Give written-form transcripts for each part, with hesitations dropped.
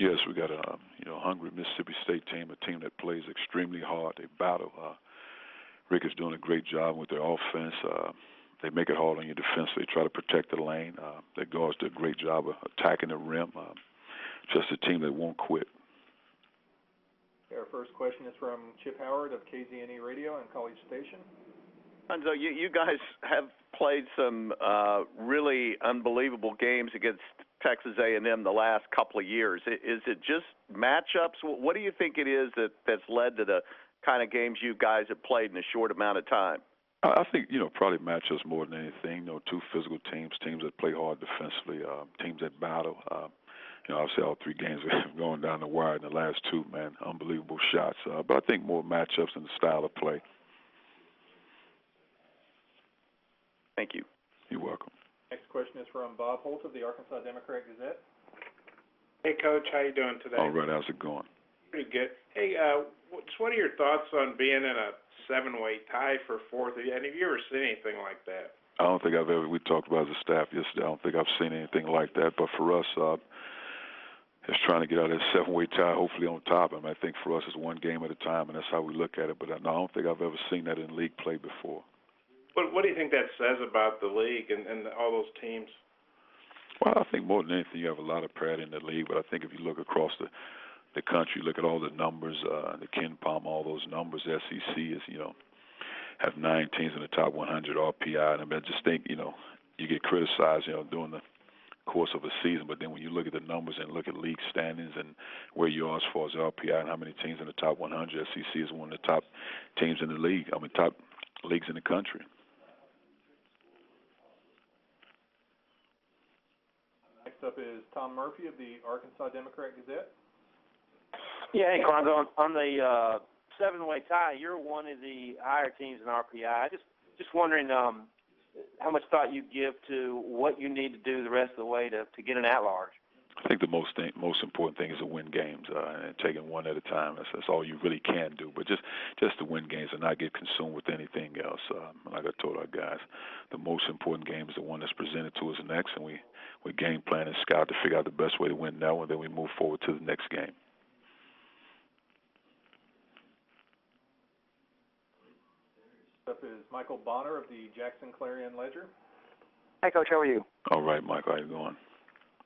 Yes, we got a hungry Mississippi State team, a team that plays extremely hard. They battle. Rick is doing a great job with their offense. They make it hard on your defense. They try to protect the lane. Their guards do a great job of attacking the rim. Just a team that won't quit. Our first question is from Chip Howard of KZNE Radio and College Station. Cuonzo, you guys have played some really unbelievable games against Texas A&M the last couple of years. Is it just matchups? What do you think it is that's led to the kind of games you guys have played in a short amount of time? I think, probably matchups more than anything. Two physical teams that play hard defensively, teams that battle. Obviously all three games have gone down the wire in the last two, man. Unbelievable shots. But I think more matchups and the style of play. Thank you. You're welcome. Next question is from Bob Holt of the Arkansas Democrat-Gazette. Hey, Coach, how you doing today? All right, how's it going? Pretty good. Hey, just what are your thoughts on being in a 7-way tie for fourth? And have you ever seen anything like that? I don't think we talked about as a staff yesterday, I don't think I've seen anything like that. But for us, it's trying to get out of that 7-way tie, hopefully on top. I think for us it's one game at a time, and that's how we look at it. But I don't think I've ever seen that in league play before. What do you think that says about the league and all those teams? Well, I think more than anything, you have a lot of parity in the league. But I think if you look across the country, look at all the numbers, the Ken Palm, all those numbers, the SEC is, have 9 teams in the top 100 RPI. And I just think, you get criticized, during the course of a season. But then when you look at the numbers and look at league standings and where you are as far as RPI and how many teams in the top 100, SEC is one of the top teams in the league. Top leagues in the country. Next up is Tom Murphy of the Arkansas Democrat-Gazette. Yeah, hey, Cuonzo, on the 7-way tie, you're one of the higher teams in RPI. Just wondering how much thought you give to what you need to do the rest of the way to get an at-large. I think the most important thing is to win games and taking one at a time. That's all you really can do. But just to win games and not get consumed with anything else. Like I told our guys, the most important game is the one that's presented to us next, and we game plan and scout to figure out the best way to win that one. Then we move forward to the next game. Next up is Michael Bonner of the Jackson Clarion Ledger. Hi, Coach. How are you? All right, Michael. How you going?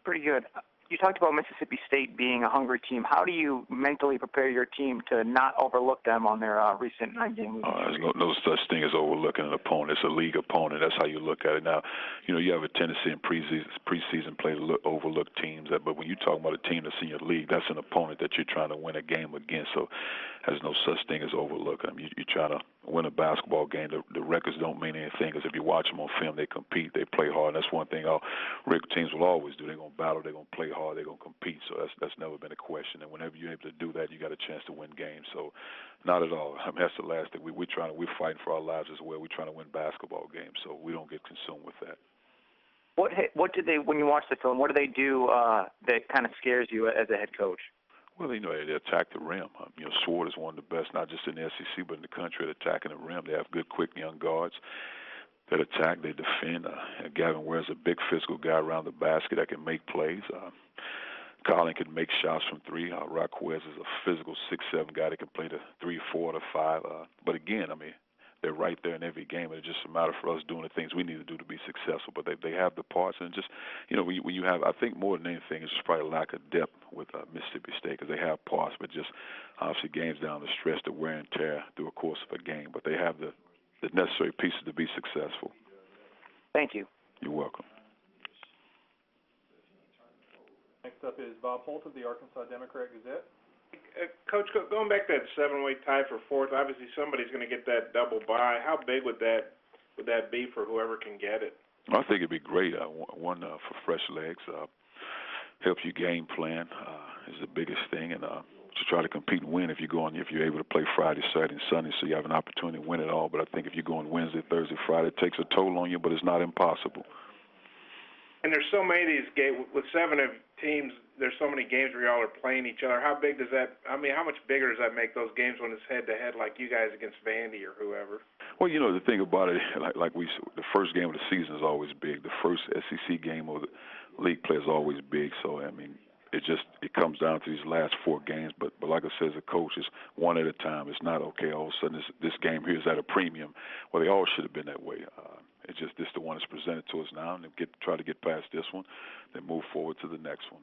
Pretty good. You talked about Mississippi State being a hungry team. How do you mentally prepare your team to not overlook them on their recent 9-game losing streak? There's no such thing as overlooking an opponent. It's a league opponent. That's how you look at it. Now, you have a tendency in preseason play to overlook teams. But when you're talking about a team that's in your league, that's an opponent that you're trying to win a game against. So there's no such thing as overlooking them. You're trying to win a basketball game. The records don't mean anything because if you watch them on film, they compete, they play hard. And that's one thing all Rick teams will always do. They're going to battle, they're going to play hard, they're going to compete. So that's never been a question. And whenever you're able to do that, you got a chance to win games. So not at all. That's the last thing. We're fighting for our lives as well. We're trying to win basketball games, so we don't get consumed with that. What did they, when you watch the film, what do they do that kind of scares you as a head coach? Well, they attack the rim. Sword is one of the best, not just in the SEC, but in the country at attacking the rim. They have good, quick young guards that attack, they defend. Gavin Ware's a big physical guy around the basket that can make plays. Colin can make shots from 3. Raquez is a physical 6'7" guy that can play the 3, 4, or 5. But again, they're right there in every game. It's just a matter for us doing the things we need to do to be successful. But they have the parts, and just when you have, I think more than anything, it's just probably a lack of depth with Mississippi State because they have parts, but just obviously games down the stretch, the wear and tear through a course of a game. But they have the necessary pieces to be successful. Thank you. You're welcome. Next up is Bob Holt of the Arkansas Democrat-Gazette. Coach, going back to that 7-way tie for fourth, obviously somebody's going to get that double bye. How big would that be for whoever can get it? I think it'd be great. One for fresh legs, helps you game plan is the biggest thing, and to try to compete and win if you're able to play Friday, Saturday, and Sunday, so you have an opportunity to win it all. But I think if you're going Wednesday, Thursday, Friday, it takes a toll on you, but it's not impossible. And there's so many of these games with 7 teams. There's so many games where y'all are playing each other. How big does that? How much bigger does that make those games when it's head-to-head, like you guys against Vandy or whoever? Well, the thing about it, the first game of the season is always big. The first SEC game of the league play is always big. So it comes down to these last 4 games. But like I said, as a coach, it's one at a time. It's not okay. All of a sudden, this game here is at a premium. Well, they all should have been that way. It's just this the one that's presented to us now, and try to get past this one, then move forward to the next one.